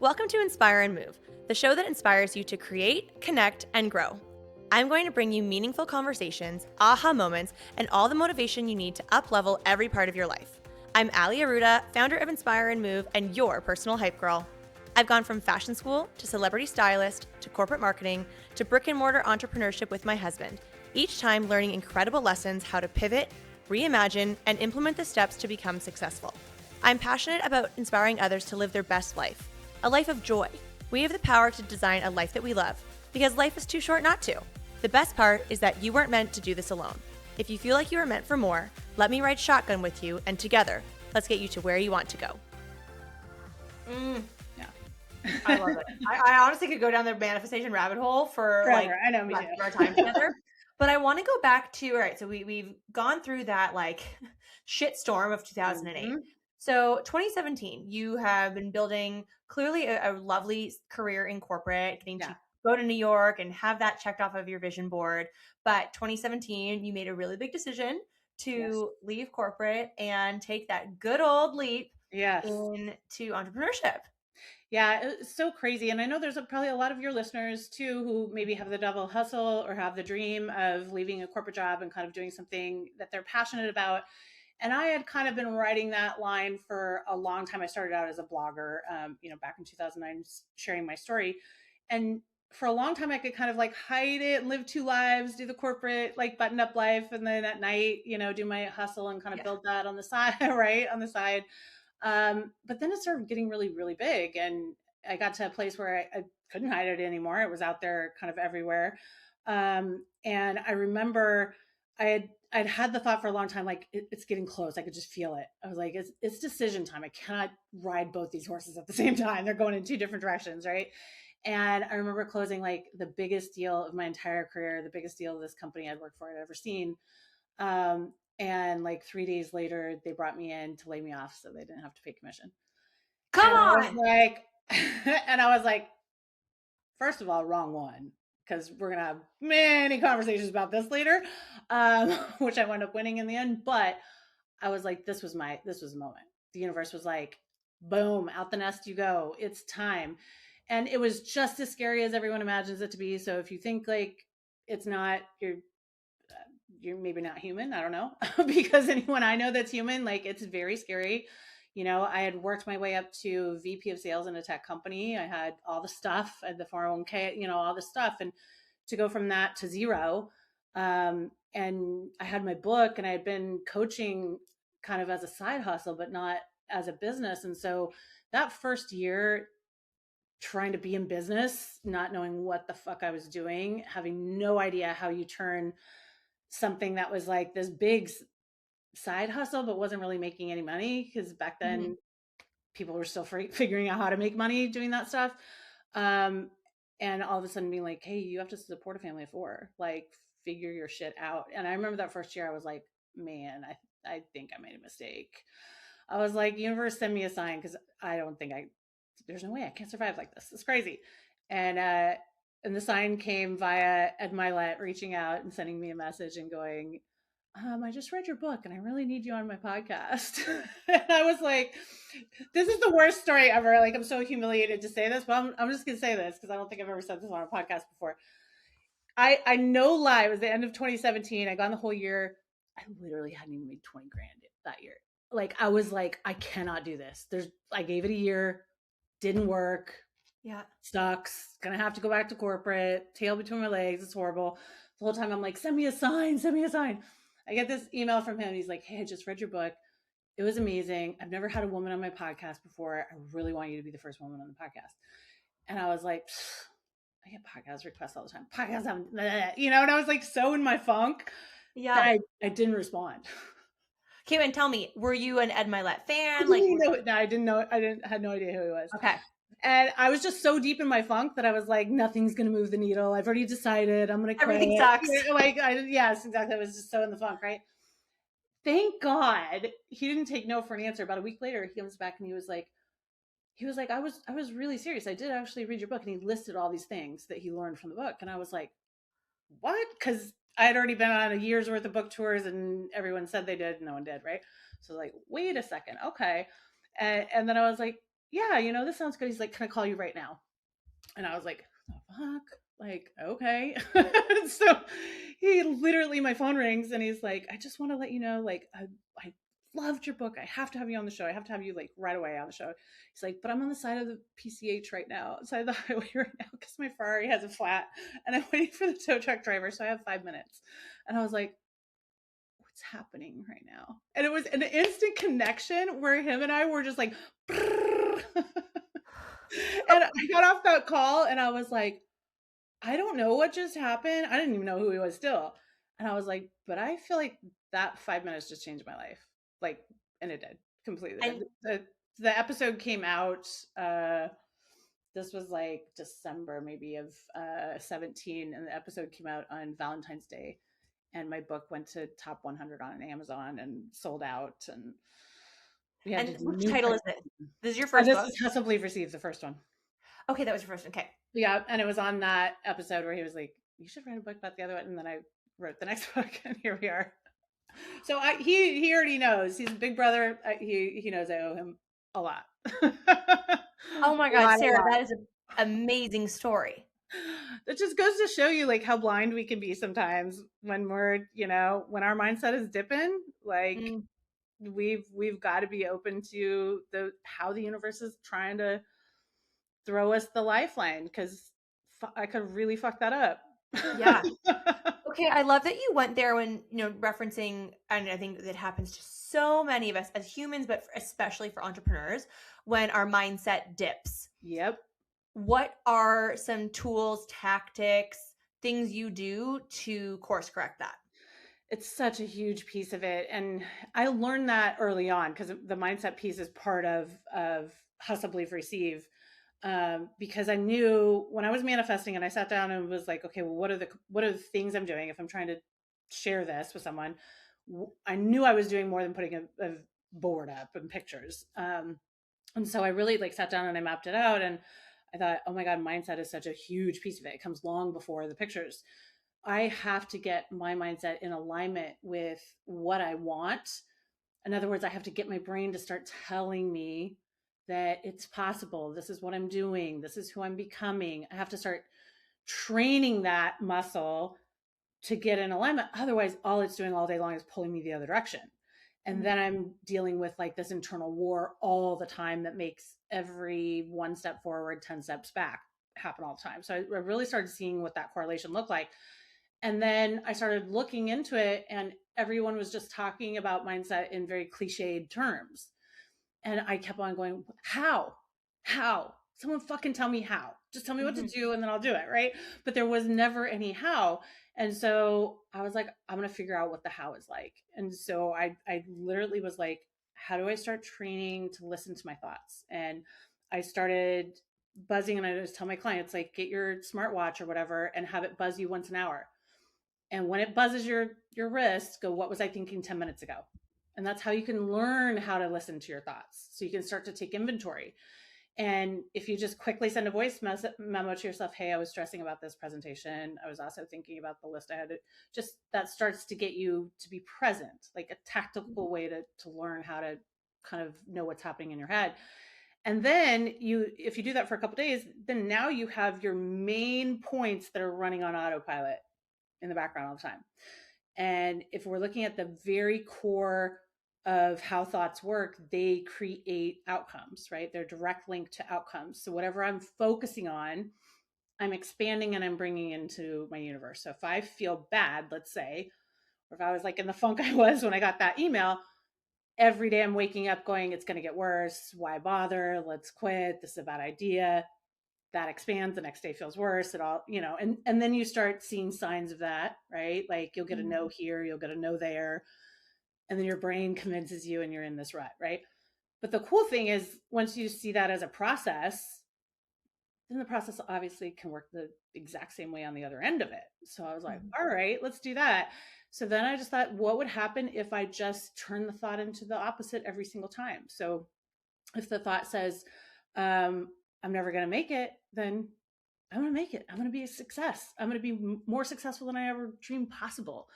Welcome to Inspire and Move, the show that inspires you to create, connect, and grow. I'm going to bring you meaningful conversations, aha moments, and all the motivation you need to up-level every part of your life. I'm Ali Aruda, founder of Inspire and Move, and your personal hype girl. I've gone from fashion school to celebrity stylist to corporate marketing to brick-and-mortar entrepreneurship with my husband, each time learning incredible lessons how to pivot, reimagine, and implement the steps to become successful. I'm passionate about inspiring others to live their best life, a life of joy. We have the power to design a life that we love, because life is too short not to. The best part is that you weren't meant to do this alone. If you feel like you are meant for more, let me ride shotgun with you, and together, let's get you to where you want to go. Yeah. I love it. I honestly could go down the manifestation rabbit hole for Forever. like I know, me the too. rest of our time together. But I want to go back to, all right, so we've gone through that like shitstorm of 2008. Mhm. So 2017, you have been building clearly a lovely career in corporate, getting Yeah. to go to New York and have that checked off of your vision board. But 2017, you made a really big decision to leave corporate and take that good old leap Yes. into entrepreneurship. Yeah, it's so crazy. And I know there's probably a lot of your listeners too who maybe have the double hustle or have the dream of leaving a corporate job and kind of doing something that they're passionate about. And I had kind of been writing that line for a long time. I started out as a blogger, back in 2009, sharing my story. And for a long time, I could kind of like hide it and live two lives, do the corporate, like button up life. And then at night, do my hustle and kind of build that on the side, right? On the side. But then it started getting really, really big. And I got to a place where I couldn't hide it anymore. It was out there kind of everywhere. And I remember I'd had the thought for a long time, like it's getting close. I could just feel it. I was like, it's decision time. I cannot ride both these horses at the same time. They're going in two different directions, right? And I remember closing like the biggest deal of my entire career, the biggest deal of this company I'd worked for I'd ever seen. And like 3 days later, they brought me in to lay me off so they didn't have to pay commission. Come And I was on. like, and I was like, first of all, wrong one, because we're gonna have many conversations about this later, which I wound up winning in the end. But I was like, this was the moment. The universe was like, boom, out the nest you go. It's time. And it was just as scary as everyone imagines it to be. So if you think like it's not, you're maybe not human. I don't know. Because anyone I know that's human, like it's very scary. I had worked my way up to VP of sales in a tech company. I had all the stuff, I had the 401k, all the stuff. And to go from that to zero. And I had my book and I had been coaching kind of as a side hustle, but not as a business. And so that first year, trying to be in business, not knowing what the fuck I was doing, having no idea how you turn something that was like this big side hustle, but wasn't really making any money because back then people were still figuring out how to make money doing that stuff. And all of a sudden being like, hey, you have to support a family of four, like figure your shit out. And I remember that first year I was like, man, I think I made a mistake. I was like, universe, send me a sign because there's no way I can't survive like this. It's crazy. And the sign came via Ed Milet reaching out and sending me a message and going, I just read your book and I really need you on my podcast. And I was like, this is the worst story ever. Like, I'm so humiliated to say this, but I'm just going to say this because I don't think I've ever said this on a podcast before. I no lie. It was the end of 2017. I gone the whole year. I literally hadn't even made 20 grand that year. Like, I was like, I cannot do this. I gave it a year. Didn't work. Yeah. Sucks. Gonna have to go back to corporate. Tail between my legs. It's horrible. The whole time I'm like, send me a sign. Send me a sign. I get this email from him. He's like, hey, I just read your book. It was amazing. I've never had a woman on my podcast before. I really want you to be the first woman on the podcast. And I was like, I get podcast requests all the time. Podcast, and I was like so in my funk that I didn't respond. Okay, and tell me, were you an Ed Milet fan? I didn't know. Had no idea who he was. Okay. And I was just so deep in my funk that I was like, nothing's going to move the needle. I've already decided I'm going to quit. Everything sucks. Yes, exactly. I was just so in the funk, right? Thank God he didn't take no for an answer. About a week later, he comes back and he was like, I was really serious. I did actually read your book. And he listed all these things that he learned from the book. And I was like, what? Because I had already been on a year's worth of book tours and everyone said they did. No one did. Right. So like, wait a second. Okay. And then I was like, yeah, this sounds good. He's like, can I call you right now? And I was like, the fuck? Like, okay. So he literally, my phone rings and he's like, I just want to let you know, like, I loved your book. I have to have you on the show. I have to have you like right away on the show. He's like, but I'm on the side of the PCH right now, side of the highway right now, because my Ferrari has a flat and I'm waiting for the tow truck driver. So I have 5 minutes. And I was like, what's happening right now? And it was an instant connection where him and I were just like, and I got off that call and I was like, I don't know what just happened. I didn't even know who he was still. And I was like, but I feel like that 5 minutes just changed my life. Like, and it did completely. And The episode came out, this was like December maybe of 17, and the episode came out on Valentine's Day. And my book went to top 100 on Amazon and sold out. And we had to do which new title is this? This is your first this book? is Hustle Believe Receive, the first one. Okay, that was your first one. Okay. Yeah, and it was on that episode where he was like, "You should write a book about the other one," and then I wrote the next book, and here we are. So he already knows. He's a big brother. He knows I owe him a lot. Oh my God, Sarah, that is an amazing story. It just goes to show you like how blind we can be sometimes when we're, when our mindset is dipping. Like we've got to be open to how the universe is trying to throw us the lifeline, because I could really fuck that up. Yeah. Okay, I love that you went there when, referencing, and I think that happens to so many of us as humans, but especially for entrepreneurs, when our mindset dips. Yep. What are some tools, tactics, things you do to course correct that? It's such a huge piece of it. And I learned that early on, because the mindset piece is part of Hustle, Believe, Receive. Because I knew when I was manifesting and I sat down and was like, okay, well, what are the things I'm doing if I'm trying to share this with someone? I knew I was doing more than putting a board up and pictures. And so I really like sat down and I mapped it out, and I thought, oh my God, mindset is such a huge piece of it. It comes long before the pictures. I have to get my mindset in alignment with what I want. In other words, I have to get my brain to start telling me that it's possible. This is what I'm doing. This is who I'm becoming. I have to start training that muscle to get in alignment. Otherwise, all it's doing all day long is pulling me the other direction. And then I'm dealing with like this internal war all the time that makes every 1 step forward, 10 steps back happen all the time. So I really started seeing what that correlation looked like. And then I started looking into it, and everyone was just talking about mindset in very cliched terms. And I kept on going, how? Someone fucking tell me how. Just tell me what to do and then I'll do it, right? But there was never any how. And so I was like, I'm going to figure out what the how is like. And so I literally was like, how do I start training to listen to my thoughts? And I started buzzing, and I just tell my clients, like, get your smartwatch or whatever and have it buzz you once an hour. And when it buzzes your wrist, go, what was I thinking 10 minutes ago? And that's how you can learn how to listen to your thoughts. So you can start to take inventory. And if you just quickly send a voice memo to yourself, hey, I was stressing about this presentation. I was also thinking about the list I had. Just that starts to get you to be present, like a tactical way to learn how to kind of know what's happening in your head. And then if you do that for a couple of days, then now you have your main points that are running on autopilot in the background all the time. And if we're looking at the very core of how thoughts work, they create outcomes, right? They're direct link to outcomes. So whatever I'm focusing on, I'm expanding and I'm bringing into my universe. So if I feel bad, let's say, or if I was like in the funk I was when I got that email, every day I'm waking up going, it's going to get worse. Why bother? Let's quit. This is a bad idea. That expands, the next day feels worse. It all, and then you start seeing signs of that, right? Like you'll get a no here, you'll get a no there. And then your brain convinces you and you're in this rut, right? But the cool thing is once you see that as a process, then the process obviously can work the exact same way on the other end of it. So I was like, all right, let's do that. So then I just thought, what would happen if I just turn the thought into the opposite every single time? So if the thought says, I'm never going to make it, then I'm going to make it. I'm going to be a success. I'm going to be more successful than I ever dreamed possible.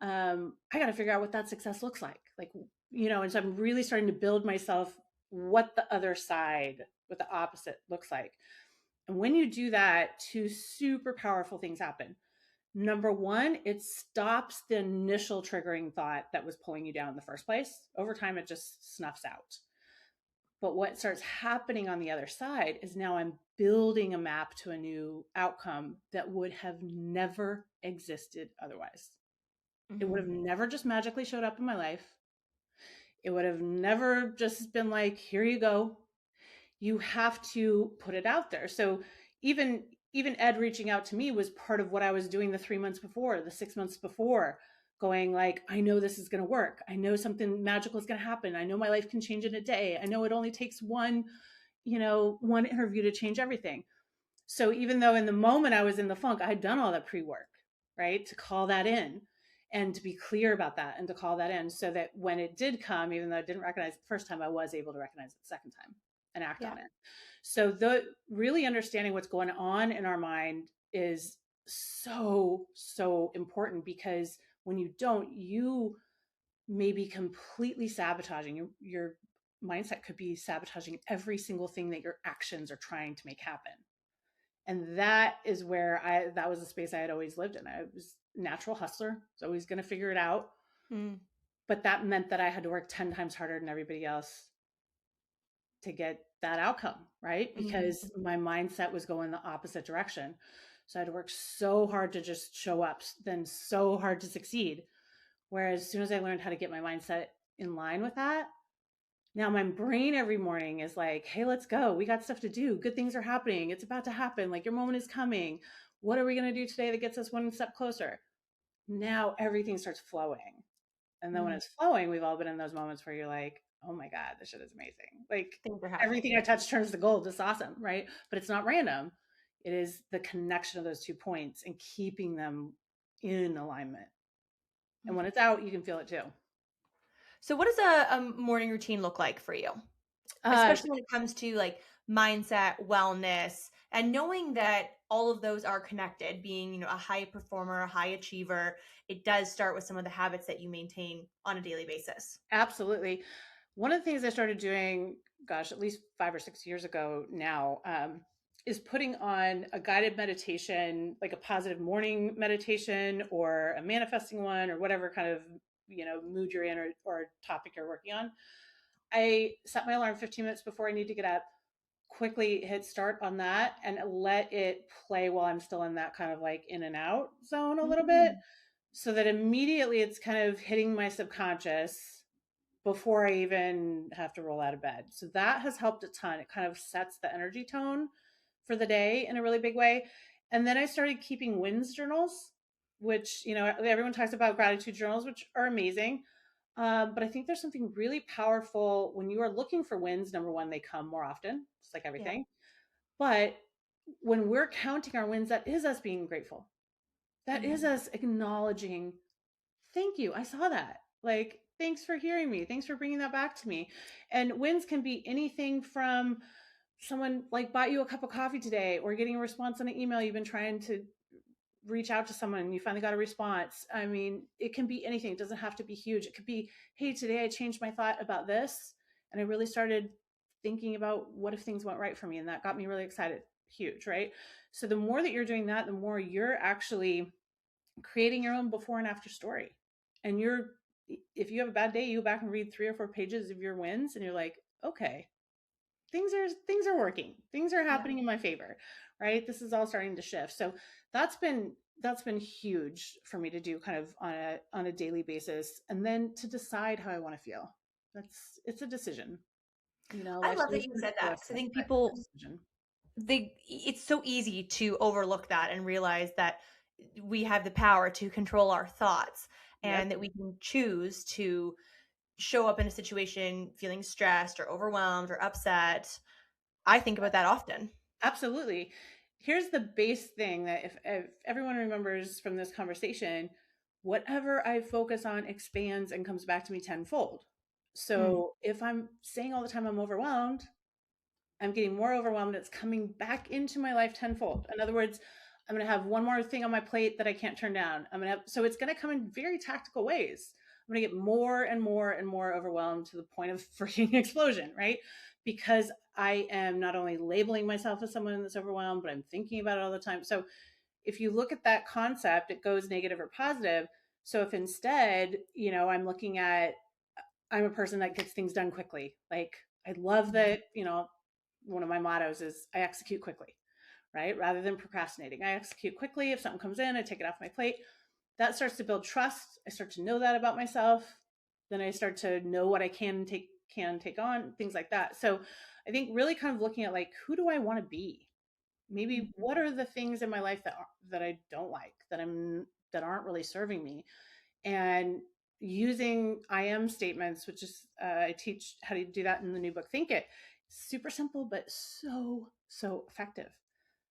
I got to figure out what that success looks like. And so I'm really starting to build myself what the other side what the opposite looks like. And when you do that, two super powerful things happen. Number one, it stops the initial triggering thought that was pulling you down in the first place. Over time, it just snuffs out. But what starts happening on the other side is now I'm building a map to a new outcome that would have never existed otherwise. It would have never just magically showed up in my life. It would have never just been like, here you go. You have to put it out there. So even Ed reaching out to me was part of what I was doing the 3 months before, the 6 months before, going like, I know this is going to work. I know something magical is going to happen. I know my life can change in a day. I know it only takes one interview to change everything. So even though in the moment I was in the funk, I had done all that pre-work, right? To call that in and to be clear about that and to call that in so that when it did come, even though I didn't recognize it the first time, I was able to recognize it the second time and act on it. So the really understanding what's going on in our mind is so, so important, because when you don't, you may be completely sabotaging your mindset could be sabotaging every single thing that your actions are trying to make happen. And that is where that was a space I had always lived in. I was a natural hustler. I was always going to figure it out. But that meant that I had to work 10 times harder than everybody else to get that outcome, right? Because my mindset was going the opposite direction. So I had to work so hard to just show up, then so hard to succeed. Whereas as soon as I learned how to get my mindset in line with that, now my brain every morning is like, hey, let's go. We got stuff to do. Good things are happening. It's about to happen. Like, your moment is coming. What are we going to do today that gets us one step closer? Now everything starts flowing. And then when it's flowing, we've all been in those moments where you're like, oh my God, this shit is amazing. Like, everything I touch turns to gold. It's awesome, right? But it's not random. It is the connection of those 2 points and keeping them in alignment. And when it's out, you can feel it too. So what does a morning routine look like for you? Especially when it comes to like mindset, wellness, and knowing that all of those are connected, being, a high performer, a high achiever, it does start with some of the habits that you maintain on a daily basis. Absolutely. One of the things I started doing, gosh, at least 5 or 6 years ago now, is putting on a guided meditation, like a positive morning meditation or a manifesting one, or whatever kind of, mood you're in, or topic you're working on. I set my alarm 15 minutes before I need to get up, quickly hit start on that, and let it play while I'm still in that kind of like in and out zone a little bit, so that immediately it's kind of hitting my subconscious before I even have to roll out of bed. So that has helped a ton. It kind of sets the energy tone for the day in a really big way. And then I started keeping wins journals, which, everyone talks about gratitude journals, which are amazing. But I think there's something really powerful when you are looking for wins. Number one, they come more often, just like everything. But when we're counting our wins, that is us being grateful. That is us acknowledging, thank you, I saw that. Like, thanks for hearing me. Thanks for bringing that back to me. And wins can be anything from someone like bought you a cup of coffee today, or getting a response on an email you've been trying to reach out to someone and you finally got a response. I mean, it can be anything. It doesn't have to be huge. It could be, hey, today I changed my thought about this and I really started thinking about what if things went right for me, and that got me really excited. Huge, right? So the more that you're doing that, the more you're actually creating your own before and after story. And if you have a bad day, you go back and read 3 or 4 pages of your wins and you're like, okay, things are working. Things are happening in my favor, right? This is all starting to shift. So that's been huge for me to do kind of on a daily basis. And then to decide how I want to feel. It's a decision. I love that you said that, because I think people, it's so easy to overlook that and realize that we have the power to control our thoughts, and that we can choose to show up in a situation feeling stressed or overwhelmed or upset. I think about that often. Absolutely. Here's the base thing that if everyone remembers from this conversation, whatever I focus on expands and comes back to me tenfold. So if I'm saying all the time I'm overwhelmed, I'm getting more overwhelmed. It's coming back into my life tenfold. In other words, I'm going to have one more thing on my plate that I can't turn down. So it's going to come in very tactical ways. I'm going to get more and more and more overwhelmed to the point of freaking explosion, right? Because I am not only labeling myself as someone that's overwhelmed, but I'm thinking about it all the time. So if you look at that concept, it goes negative or positive. So if instead, I'm looking at, I'm a person that gets things done quickly. Like I love that, one of my mottos is I execute quickly, right? Rather than procrastinating. I execute quickly. If something comes in, I take it off my plate. That starts to build trust. I start to know that about myself. Then I start to know what I can take on, things like that. So I think really kind of looking at like, who do I want to be? Maybe what are the things in my life that I don't like, that aren't really serving me, and using I am statements, which is I teach how to do that in the new book Think It. Super simple, but so effective.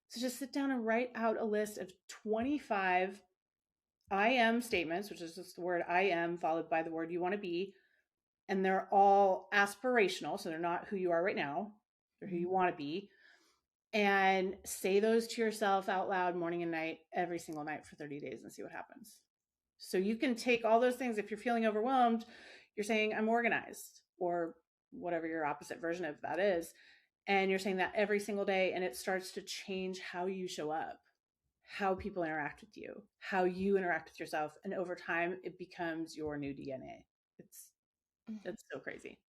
So just sit down and write out a list of 25 I am statements, which is just the word I am followed by the word you want to be. And they're all aspirational. So they're not who you are right now, they're who you want to be. And say those to yourself out loud morning and night, every single night for 30 days and see what happens. So you can take all those things. If you're feeling overwhelmed, you're saying, I'm organized, or whatever your opposite version of that is. And you're saying that every single day, and it starts to change how you show up, how people interact with you, how you interact with yourself. And over time, it becomes your new DNA. It's so crazy.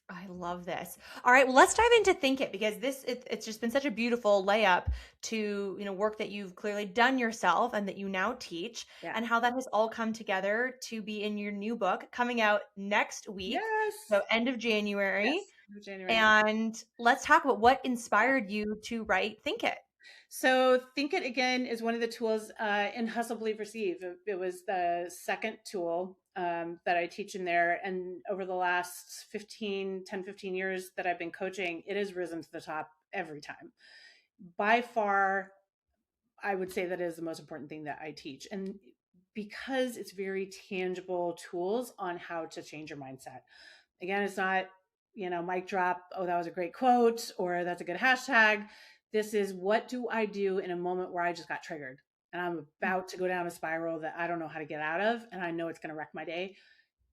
I love this. All right, well, let's dive into Think It, because it's just been such a beautiful layup to, work that you've clearly done yourself and that you now teach, Yeah. and how that has all come together to be in your new book coming out next week, Yes. so end of January. Yes. January. And let's talk about what inspired you to write Think It. So Think It again is one of the tools in Hustle, Believe, Receive. It was the second tool that I teach in there. And over the last 10, 15 years that I've been coaching, it has risen to the top every time. By far, I would say that is the most important thing that I teach. And because it's very tangible tools on how to change your mindset. Again, it's not, mic drop, oh, that was a great quote, or that's a good hashtag. This is, what do I do in a moment where I just got triggered and I'm about to go down a spiral that I don't know how to get out of, and I know it's going to wreck my day,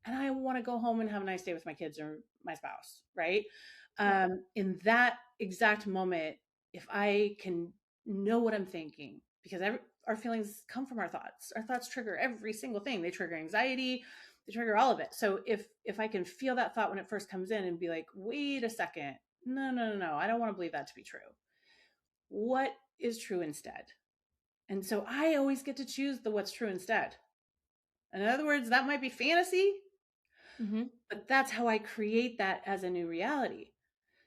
and I want to go home and have a nice day with my kids or my spouse, right? In that exact moment, if I can know what I'm thinking, because our feelings come from our thoughts. Our thoughts trigger every single thing. They trigger anxiety, they trigger all of it. So if I can feel that thought when it first comes in and be like, wait a second, no, I don't want to believe that to be true. What is true instead? And so I always get to choose the what's true instead. In other words, that might be fantasy, but that's how I create that as a new reality.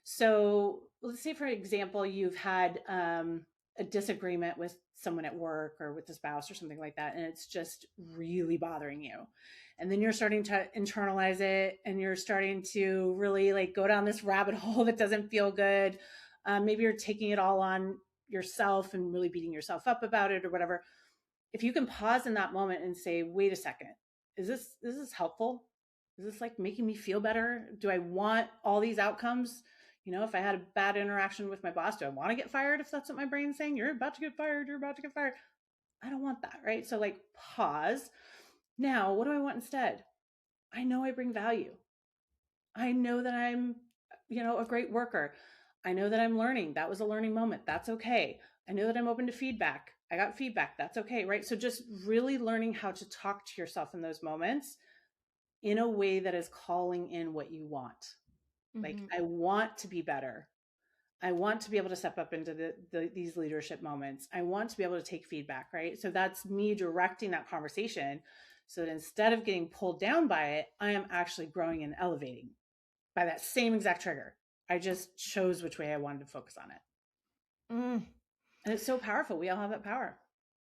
So let's say, for example, you've had a disagreement with someone at work or with a spouse or something like that, and it's just really bothering you. And then you're starting to internalize it, and you're starting to really like go down this rabbit hole that doesn't feel good. Maybe you're taking it all on yourself and really beating yourself up about it or whatever. If you can pause in that moment and say, wait a second, is this helpful? Is this like making me feel better? Do I want all these outcomes? If I had a bad interaction with my boss, do I want to get fired? If that's what my brain's saying, you're about to get fired, you're about to get fired. I don't want that, right? So like pause. Now, what do I want instead? I know I bring value. I know that I'm, a great worker. I know that I'm learning. That was a learning moment. That's okay. I know that I'm open to feedback. I got feedback. That's okay, right? So just really learning how to talk to yourself in those moments in a way that is calling in what you want. Like, I want to be better. I want to be able to step up into these leadership moments. I want to be able to take feedback, right? So that's me directing that conversation so that instead of getting pulled down by it, I am actually growing and elevating by that same exact trigger. I just chose which way I wanted to focus on it. And it's so powerful. We all have that power.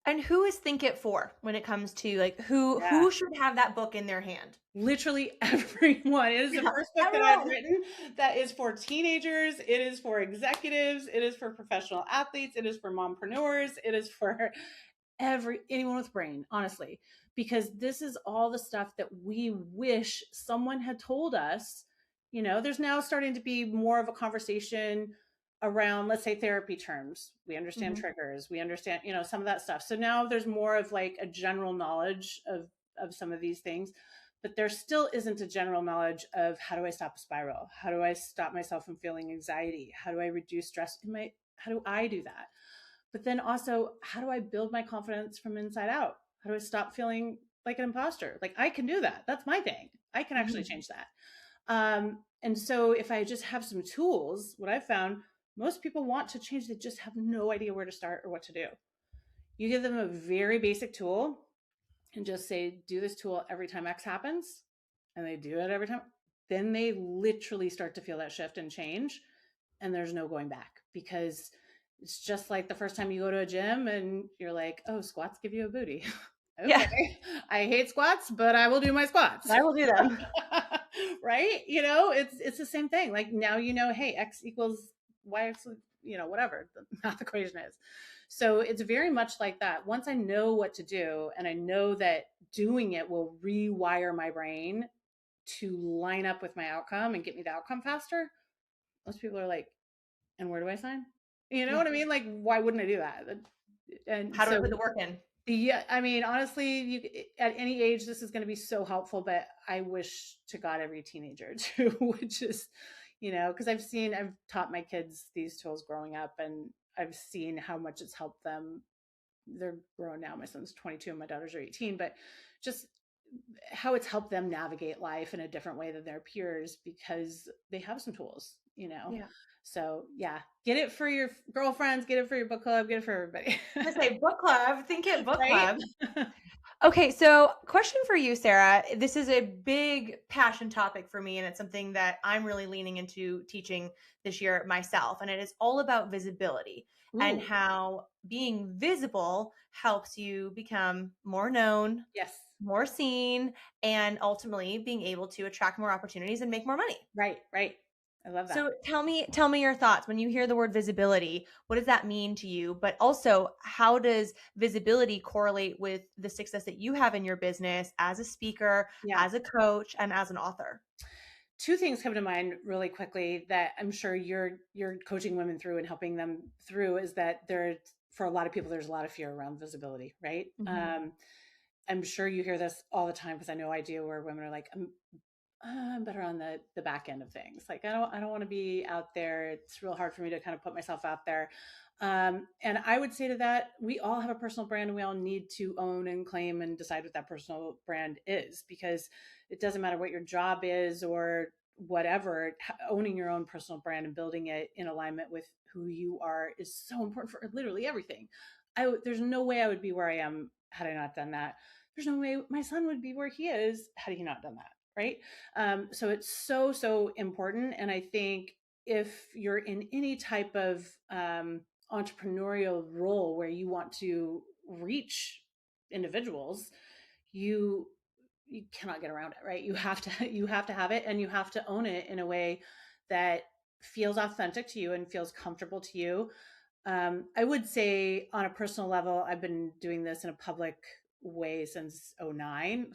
And who is Think It for when it comes to like who should have that book in their hand? Literally everyone. It is the first book that I've written that is for teenagers. It is for executives. It is for professional athletes. It is for mompreneurs. It is for anyone with brain, honestly, because this is all the stuff that we wish someone had told us. There's now starting to be more of a conversation around, let's say, therapy terms. We understand triggers. We understand, some of that stuff. So now there's more of like a general knowledge of some of these things. but there still isn't a general knowledge of how do I stop a spiral? How do I stop myself from feeling anxiety? How do I reduce stress in my, how do I do that? But then also, how do I build my confidence from inside out? How do I stop feeling like an imposter? Like I can do that. That's my thing. I can actually Mhm. change that. And so if I just have some tools, what I've found, most people want to change, they just have no idea where to start or what to do. You give them a very basic tool and just say, do this tool every time X happens, and they do it every time, then they literally start to feel that shift and change. And there's no going back, because it's just like the first time you go to a gym and you're like, oh, squats give you a booty. Yeah, Okay. I hate squats, but I will do my squats. I will do them. Right? You know, it's the same thing. Like now you know, hey, X equals Y, X, you know, whatever the math equation is. So it's very much like that. Once I know what to do and I know that doing it will rewire my brain to line up with my outcome and get me the outcome faster, most people are like, and where do I sign? You know Yeah. what I mean? Like, why wouldn't I do that? And How do I so, put the work in? yeah, I mean, honestly, you at any age, this is going to be so helpful. But I wish to God every teenager too would just, you know, because I've taught my kids these tools growing up, and I've seen how much it's helped them. They're grown now. My son's 22 and my daughters are 18, but just how it's helped them navigate life in a different way than their peers because they have some tools, you know. Yeah. So yeah, get it for your girlfriends, get it for your book club, get it for everybody. I say book club. Think it book Right? club. Okay, so question for you, Sarah. This is a big passion topic for me, and it's something that I'm really leaning into teaching this year myself. And it is all about visibility and Ooh, how being visible helps you become more known, yes. more seen, and ultimately being able to attract more opportunities and make more money. Right, right. I love that. So tell me your thoughts when you hear the word visibility. What does that mean to you? But also, how does visibility correlate with the success that you have in your business as a speaker, Yeah. as a coach, and as an author? Two things come to mind really quickly that I'm sure you're coaching women through and helping them through is that there, for a lot of people, there's a lot of fear around visibility, right? Mhm. I'm sure you hear this all the time because I know I do, where women are like, I'm better on the back end of things. Like I don't want to be out there. It's real hard for me to kind of put myself out there. And I would say to that, we all have a personal brand and we all need to own and claim and decide what that personal brand is, because it doesn't matter what your job is or whatever, owning your own personal brand and building it in alignment with who you are is so important for literally everything. There's no way I would be where I am had I not done that. There's no way my son would be where he is had he not done that. Right. So it's so important. And I think if you're in any type of entrepreneurial role where you want to reach individuals, you you cannot get around it, right? You have to have it, and you have to own it in a way that feels authentic to you and feels comfortable to you. I would say on a personal level, I've been doing this in a public way since '09,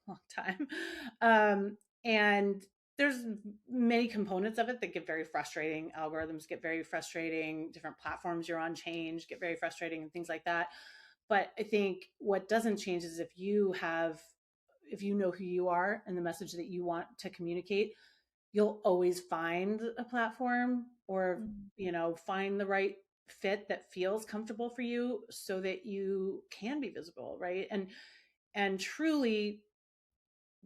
long time. And there's many components of it that get very frustrating. Algorithms get very frustrating. Different platforms you're on change, get very frustrating, and things like that. But I think what doesn't change is if you know who you are and the message that you want to communicate, you'll always find a platform or, Mhm. find the right fit that feels comfortable for you so that you can be visible, right? And truly,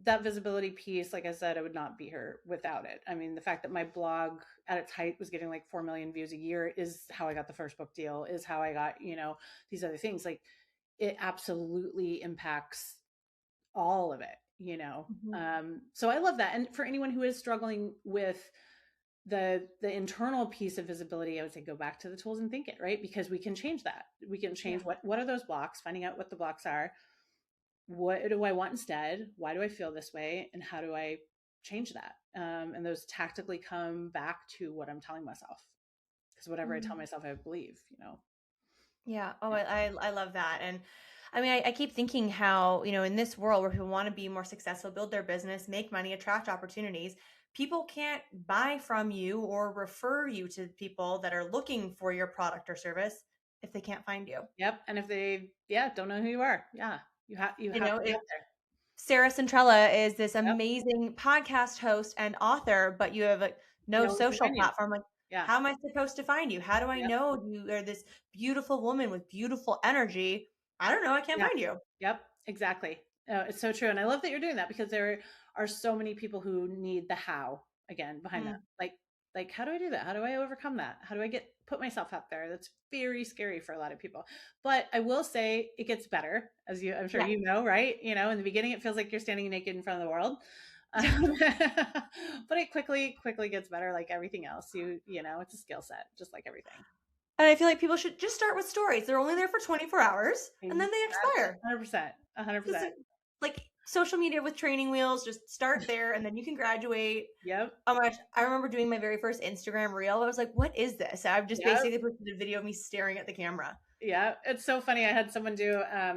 that visibility piece, like I said, I would not be here without it. I mean, the fact that my blog at its height was getting like 4 million views a year is how I got the first book deal, is how I got, these other things. Like it absolutely impacts all of it. Mhm. So I love that. And for anyone who is struggling with the internal piece of visibility, I would say go back to the tools and think it, right? Because we can change that. We can change Yeah. what are those blocks, finding out what the blocks are, what do I want instead, why do I feel this way, and how do I change that. And those tactically come back to what I'm telling myself, because whatever I tell Mhm. myself I believe. Yeah. Oh, Yeah. I love that. And I mean, I keep thinking how, in this world where people want to be more successful, build their business, make money, attract opportunities, people can't buy from you or refer you to people that are looking for your product or service if they can't find you. Yep. And if they don't know who you are, yeah, you have You to know, be if out there. Sarah Centrella is this Yep. amazing podcast host and author, but you have like no No one can social find you. platform. Like, Yeah. how am I supposed to find you? How do I Yep. know you are this beautiful woman with beautiful energy? I don't know. I can't Yeah. find you. Yep. Exactly. It's so true. And I love that you're doing that because there are so many people who need the how again behind that. Mm, Like how do I do that? How do I overcome that? How do I put myself out there? That's very scary for a lot of people. But I will say it gets better, as I'm sure yeah. you know, right? In the beginning it feels like you're standing naked in front of the world. Yeah. But it quickly gets better like everything else. It's a skill set, just like everything. And I feel like people should just start with stories. They're only there for 24 hours and then they expire. 100%. Just 100%. like social media with training wheels, just start there and then you can graduate. Yep. Oh my gosh, I remember doing my very first Instagram reel. I was like, what is this? I've just Yep. basically posted a video of me staring at the camera. Yeah, it's so funny. I had someone do. I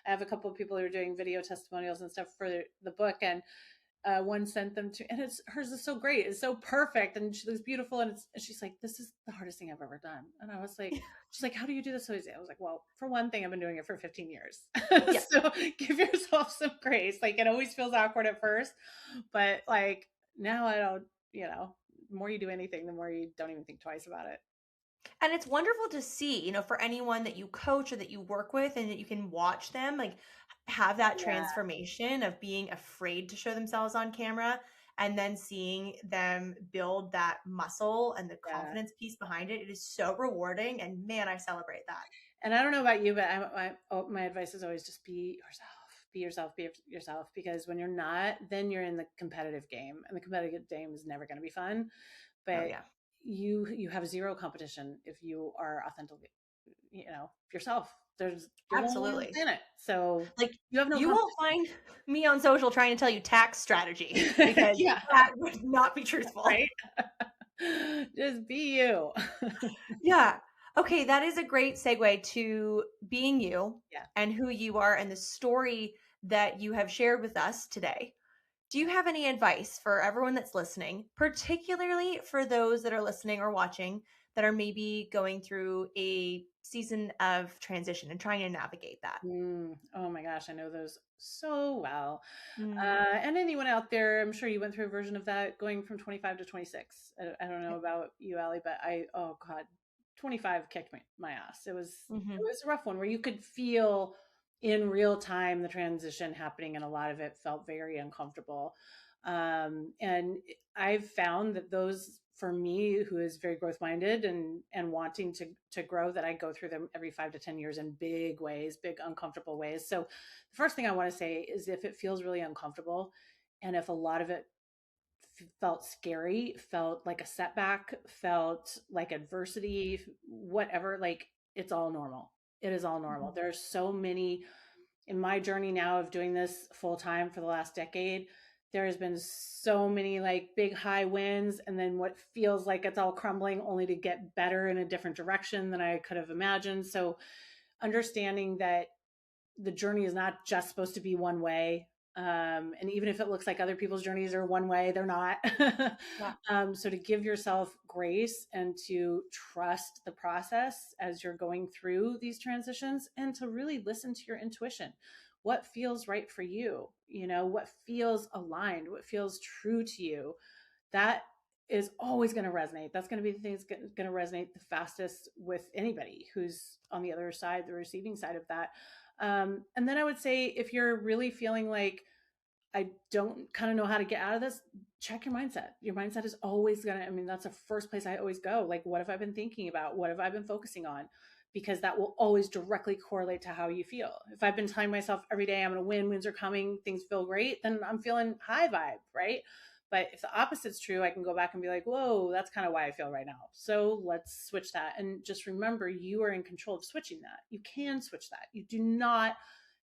have a couple of people who are doing video testimonials and stuff for the book, and one sent them to, and hers is so great, it's so perfect, and she looks beautiful, and she's like, "This is the hardest thing I've ever done." And I was like, "She's like, how do you do this so easy?" I was like, "Well, for one thing, I've been doing it for 15 years, Yeah. so give yourself some grace. Like it always feels awkward at first, but like now I don't. The more you do anything, the more you don't even think twice about it. And it's wonderful to see, for anyone that you coach or that you work with and that you can watch them like have that Yeah, transformation of being afraid to show themselves on camera and then seeing them build that muscle and the yeah. confidence piece behind it. It is so rewarding and man, I celebrate that. And I don't know about you, but my advice is always just be yourself. Be yourself, be yourself, because when you're not, then you're in the competitive game, and the competitive game is never going to be fun. Oh But yeah. you have zero competition if you are authentic, yourself. There's only one on the Absolutely. planet, so Like you have no you won't competition. find me on social trying to tell you tax strategy because Yeah, that would not be truthful. right. Just be you. Yeah. Okay, that is a great segue to being you Yeah. and who you are and the story that you have shared with us today. Do you have any advice for everyone that's listening, particularly for those that are listening or watching that are maybe going through a season of transition and trying to navigate that? Oh my gosh, I know those so well. Mm, And anyone out there, I'm sure you went through a version of that going from 25 to 26. I don't know about you, Allie, but oh God, 25 kicked my ass. It mhm. was a rough one where you could feel in real time the transition happening, and a lot of it felt very uncomfortable. And I've found that those for me who is very growth minded and wanting to grow, that I go through them every 5 to 10 years in big ways, big uncomfortable ways. So the first thing I want to say is if it feels really uncomfortable and if a lot of it felt scary, felt like a setback, felt like adversity, whatever, like it's all normal. It is all normal. Mhm. There's so many in my journey now of doing this full time for the last decade. There has been so many like big high wins, and then what feels like it's all crumbling only to get better in a different direction than I could have imagined. So understanding that the journey is not just supposed to be one way. And even if it looks like other people's journeys are one way, they're not. Yeah. So to give yourself grace and to trust the process as you're going through these transitions, and to really listen to your intuition. What feels right for you? What feels aligned? What feels true to you? That is always going to resonate. That's going to be the thing that's going to resonate the fastest with anybody who's on the other side, the receiving side of that. And then I would say if you're really feeling like I don't kind of know how to get out of this, check your mindset. Your mindset is always going to, I mean, that's the first place I always go. Like, what have I been thinking about? What have I been focusing on? Because that will always directly correlate to how you feel. If I've been telling myself every day I'm going to win, wins are coming, things feel great, then I'm feeling high vibe, right? But if the opposite's true, I can go back and be like, whoa, that's kind of why I feel right now. So let's switch that. And just remember, you are in control of switching that. You can switch that. You do not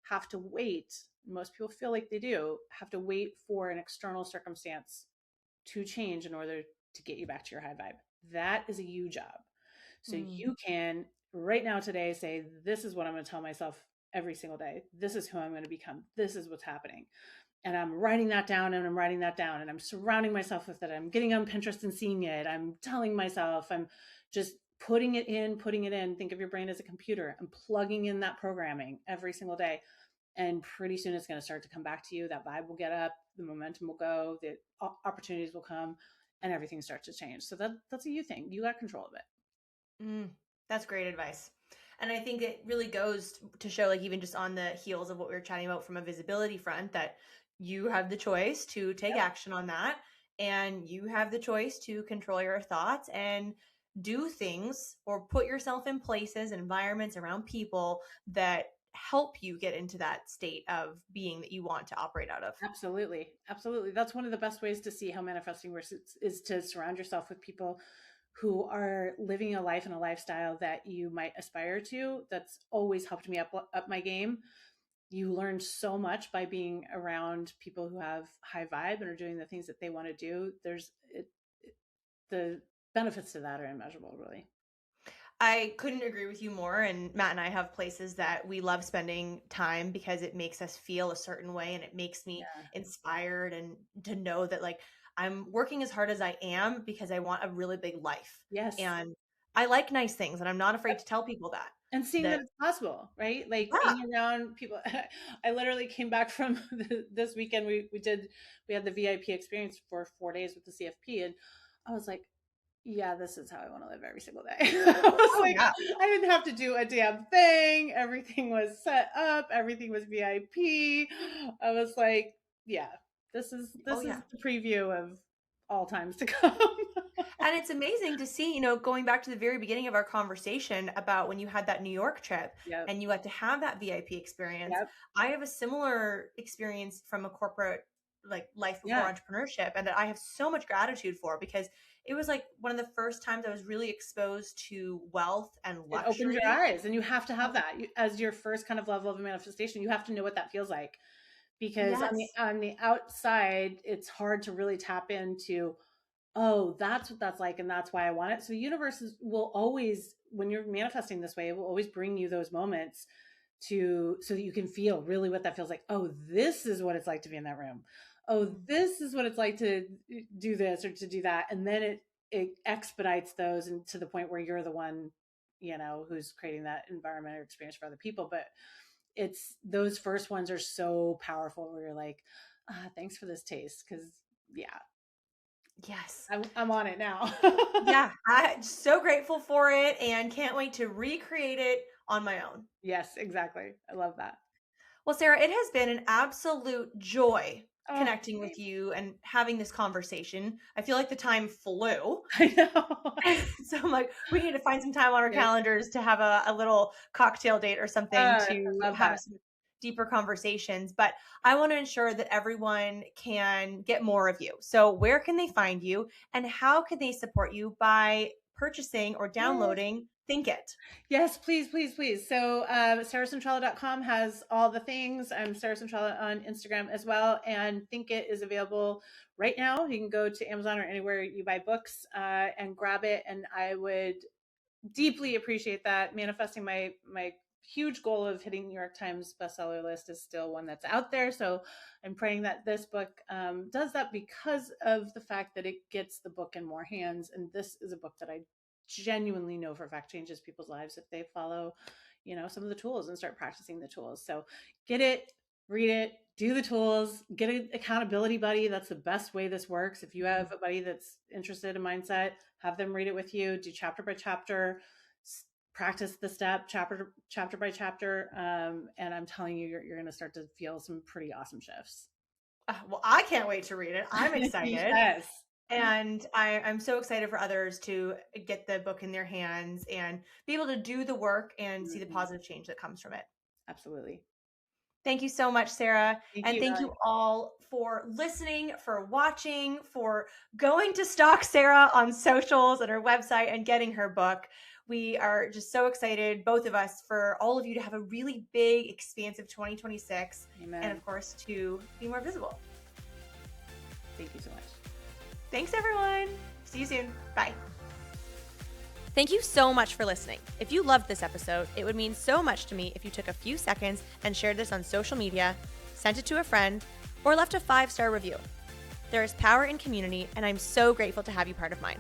have to wait. Most people feel like they do have to wait for an external circumstance to change in order to get you back to your high vibe. That is a you job. So Mm, you can right now today say, this is what I'm going to tell myself every single day. This is who I'm going to become. This is what's happening. And I'm writing that down and I'm writing that down and I'm surrounding myself with it. I'm getting on Pinterest and seeing it. I'm telling myself, I'm just putting it in, putting it in. Think of your brain as a computer. I'm plugging in that programming every single day. And pretty soon it's going to start to come back to you. That vibe will get up, the momentum will go, the opportunities will come, and everything starts to change. So that's a you thing. You got control of it. That's great advice. And I think it really goes to show, like, even just on the heels of what we were chatting about from a visibility front, that you have the choice to take action on that. And you have the choice to control your thoughts and do things or put yourself in places, environments, around people that help you get into that state of being that you want to operate out of. Absolutely. Absolutely. That's one of the best ways to see how manifesting works is to surround yourself with people who are living a life and a lifestyle that you might aspire to. That's always helped me up my game. You learn so much by being around people who have high vibe and are doing the things that they want to do. The benefits to that are immeasurable, really. I couldn't agree with you more. And Matt and I have places that we love spending time because it makes us feel a certain way, and it makes me inspired, and to know that, like, I'm working as hard as I am because I want a really big life. Yes. And I like nice things, and I'm not afraid to tell people that. And seeing that it's possible, right? Like being around people. I literally came back from this weekend. We had the VIP experience for 4 days with the CFP, and I was like, yeah, this is how I want to live every single day. I didn't have to do a damn thing. Everything was set up. Everything was VIP. I was like, yeah, this is the preview of all times to come. And it's amazing to see, going back to the very beginning of our conversation about when you had that New York trip and you had to have that VIP experience. I have a similar experience from a corporate, like, life before entrepreneurship, and that I have so much gratitude for, because it was like one of the first times I was really exposed to wealth and luxury. It opened your eyes, and you have to have that as your first kind of level of manifestation. You have to know what that feels like, because on the outside, it's hard to really tap into, oh, that's what that's like, and that's why I want it. So the universe will always, when you're manifesting this way, it will always bring you those moments so that you can feel really what that feels like. Oh, this is what it's like to be in that room. Oh, this is what it's like to do this or to do that. And then it expedites those, and to the point where you're the one, who's creating that environment or experience for other people. But it's those first ones are so powerful, where you're like, thanks for this taste. Cause yes, I'm on it now. I'm so grateful for it, and can't wait to recreate it on my own. Yes, exactly. I love that. Well, Sarah, it has been an absolute joy connecting with you and having this conversation. I feel like the time flew. I know. So I'm like, we need to find some time on our calendars to have a little cocktail date or something to have some deeper conversations. But I want to ensure that everyone can get more of you. So where can they find you, and how can they support you by purchasing or downloading Think It? Yes, please, please, please. So sarahcentrella.com has all the things. I'm Sarah Centrella on Instagram as well. And Think It is available right now. You can go to Amazon or anywhere you buy books and grab it. And I would deeply appreciate that. Manifesting my huge goal of hitting New York Times bestseller list is still one that's out there. So I'm praying that this book does that, because of the fact that it gets the book in more hands. And this is a book that I genuinely know for a fact changes people's lives if they follow, some of the tools and start practicing the tools. So get it, read it, do the tools, get an accountability buddy. That's the best way this works. If you have a buddy that's interested in mindset, have them read it with you, do chapter by chapter, practice the step chapter by chapter. And I'm telling you, you're going to start to feel some pretty awesome shifts. Well, I can't wait to read it. I'm excited. Yes. And I'm so excited for others to get the book in their hands and be able to do the work and see the positive change that comes from it. Absolutely. Thank you so much, Sarah. Thank you all for listening, for watching, for going to stalk Sarah on socials and her website and getting her book. We are just so excited, both of us, for all of you to have a really big, expansive 2026. Amen. And of course, to be more visible. Thank you so much. Thanks, everyone. See you soon. Bye. Thank you so much for listening. If you loved this episode, it would mean so much to me if you took a few seconds and shared this on social media, sent it to a friend, or left a 5-star review. There is power in community, and I'm so grateful to have you part of mine.